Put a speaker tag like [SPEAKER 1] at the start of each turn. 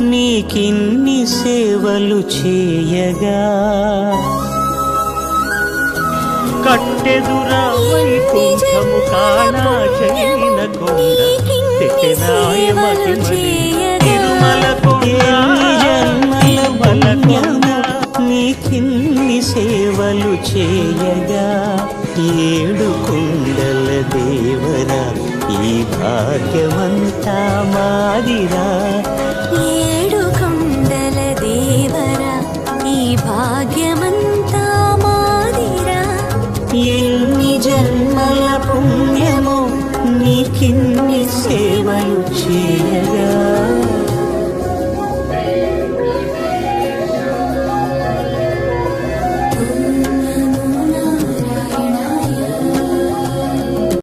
[SPEAKER 1] నీకిన్ని సేవలు చేయగా కట్టెదురా వైకుంఠము కాణా చైన కొండ తెనాయ మహిమలి తిరుమల కొండ నీకిన్ని సేవలు చేయగా ఏడు కుండల దేవరా ఈ భాగ్యమంతా మాదిరా
[SPEAKER 2] ఏడు కొండల దేవరా ఈ భాగ్యమంతా మాదిరా
[SPEAKER 1] ఎన్ని జన్మల పుణ్యమో నీకిన్ని సేవలు చేయ